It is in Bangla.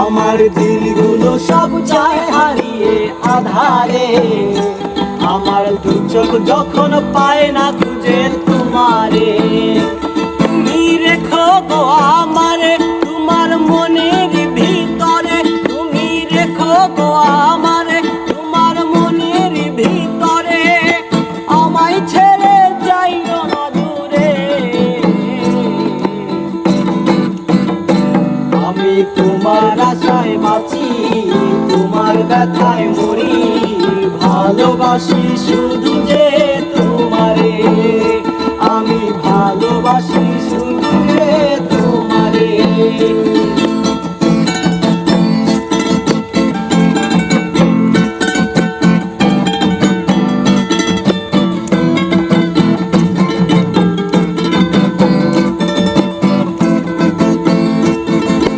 আমার দিলগুলো সব যায় হারিয়ে আধারে, আমার দু চোখ যখন পায় না খুঁজে তোমারে। তুমি রেখো গো আমারে তোমার মনের ভিতরে, তুমি রেখো গো আমারে তোমার মনের ভিতরে, আমায় ছেড়ে যাইও না দূরে। আমি তোমার আশায় বাঁচি, তোমার ব্যথায় মরি, ভালোবাসি শুধু যে তোমারে, আমি ভালোবাসি